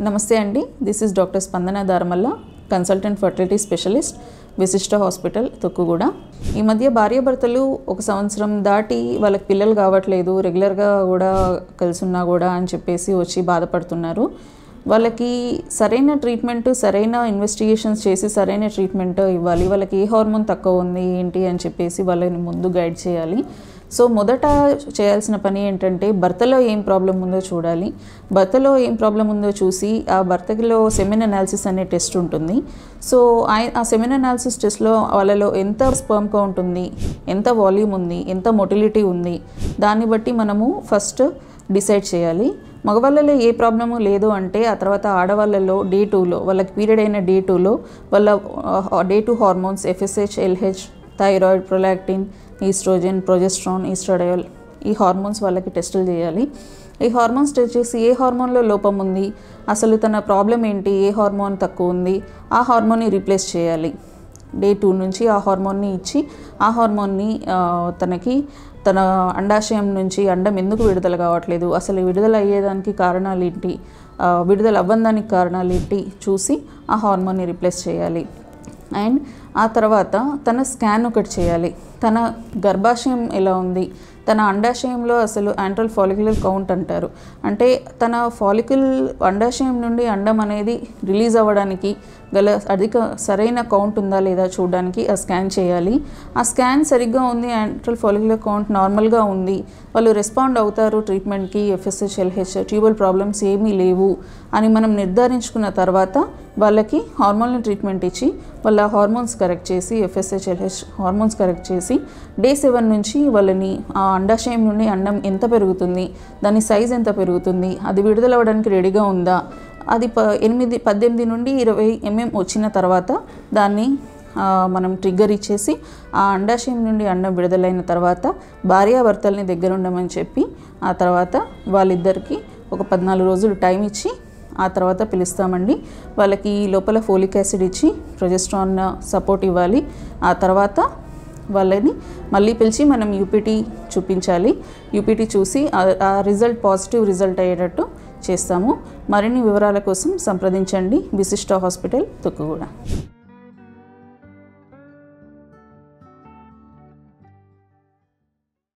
నమస్తే అండి. This is doctor స్పందన దారమల్ల, కన్సల్టెంట్ ఫర్టిలిటీ స్పెషలిస్ట్, విశిష్ట హాస్పిటల్ తొక్కుగూడ. ఈ మధ్య భార్యాభర్తలు ఒక సంవత్సరం దాటి వాళ్ళకి పిల్లలు కావట్లేదు, రెగ్యులర్గా కూడా కలిసున్నా కూడా అని చెప్పేసి వచ్చి బాధపడుతున్నారు. వాళ్ళకి సరైన ట్రీట్మెంట్, సరైన ఇన్వెస్టిగేషన్స్ చేసి సరైన ట్రీట్మెంట్ ఇవ్వాలి. వాళ్ళకి ఏ హార్మోన్ తక్కువ ఉంది ఏంటి అని చెప్పేసి వాళ్ళని ముందు గైడ్ చేయాలి. సో మొదట చేయాల్సిన పని ఏంటంటే భర్తలో ఏం ప్రాబ్లం ఉందో చూడాలి. భర్తలో ఏం ప్రాబ్లం ఉందో చూసి ఆ భర్తలో సెమెన్ అనాలిసిస్ అనే టెస్ట్ ఉంటుంది. సో ఆ సెమెన్ అనాలిసిస్ టెస్ట్లో వాళ్ళలో ఎంత స్పర్మ్ కౌంట్ ఉంది, ఎంత వాల్యూమ్ ఉంది, ఎంత మొటిలిటీ ఉంది, దాన్ని బట్టి మనము ఫస్ట్ డిసైడ్ చేయాలి. మగవాళ్ళలో ఏ ప్రాబ్లము లేదు అంటే ఆ తర్వాత ఆడవాళ్ళలో డే 2లో వాళ్ళకి పీరియడ్ అయిన డే 2లో వాళ్ళ day 2 hormones FSH, LH, thyroid, prolactin, oestrogen, progesterone, oestradiol, ఈ హార్మోన్స్ వాళ్ళకి టెస్టులు చేయాలి. ఈ హార్మోన్స్ టెస్ట్ చేసి ఏ హార్మోన్లో లోపం ఉంది, అసలు తన ప్రాబ్లం ఏంటి, ఏ హార్మోన్ తక్కువ ఉంది, ఆ హార్మోన్ని రీప్లేస్ చేయాలి. డే 2 నుంచి ఆ హార్మోన్ని ఇచ్చి ఆ హార్మోన్ని తన అండాశయం నుంచి అండం ఎందుకు విడుదల కావట్లేదు, అసలు విడుదల అయ్యేదానికి కారణాలు ఏంటి, విడుదల అవ్వడానికి కారణాలు ఏంటి చూసి ఆ హార్మోన్ని రీప్లేస్ చేయాలి. అండ్ ఆ తర్వాత తన స్కాన్ ఒకటి చేయాలి. తన గర్భాశయం ఎలా ఉంది, తన అండాశయంలో అసలు యాంట్రల్ ఫాలిక్యులర్ కౌంట్ అంటారు, అంటే తన అండాశయం నుండి అండం అనేది రిలీజ్ అవ్వడానికి గల సరైన కౌంట్ ఉందా లేదా చూడడానికి ఆ స్కాన్ చేయాలి. ఆ స్కాన్ సరిగ్గా ఉంది, యాంట్రల్ ఫాలిక్యులర్ కౌంట్ నార్మల్గా ఉంది, వాళ్ళు రెస్పాండ్ అవుతారు ట్రీట్మెంట్కి, FSH, LH, ట్యూబల్ ప్రాబ్లమ్స్ ఏమీ లేవు అని మనం నిర్ధారించుకున్న తర్వాత వాళ్ళకి హార్మోనల్ ట్రీట్మెంట్ ఇచ్చి వాళ్ళ హార్మోన్స్ కరెక్ట్ చేసి, FSH, LH హార్మోన్స్ కరెక్ట్ చేసి డే 7 నుంచి వాళ్ళని ఆ అండాశయం నుండి అండం ఎంత పెరుగుతుంది, దాని సైజ్ ఎంత పెరుగుతుంది, అది విడుదల అవ్వడానికి రెడీగా ఉందా, అది 18 నుండి 20 mm వచ్చిన తర్వాత దాన్ని మనం ట్రిగ్గర్ ఇచ్చేసి ఆ అండాశయం నుండి అండం విడుదలైన తర్వాత భార్యాభర్తల్ని దగ్గర ఉండమని చెప్పి ఆ తర్వాత వాళ్ళిద్దరికి ఒక 14 రోజులు టైం ఇచ్చి ఆ తర్వాత పిలుస్తామండి. వాళ్ళకి లోపల ఫోలిక్ యాసిడ్ ఇచ్చి ప్రొజెస్ట్రాన్ సపోర్ట్ ఇవ్వాలి. ఆ తర్వాత వాళ్ళని మళ్ళీ పిలిచి మనం UPT చూపించాలి. UPT చూసి ఆ రిజల్ట్ పాజిటివ్ రిజల్ట్ అయ్యేటట్టు చేస్తాము. మరిన్ని వివరాల కోసం సంప్రదించండి విశిష్ట హాస్పిటల్ తొక్కుగూడ.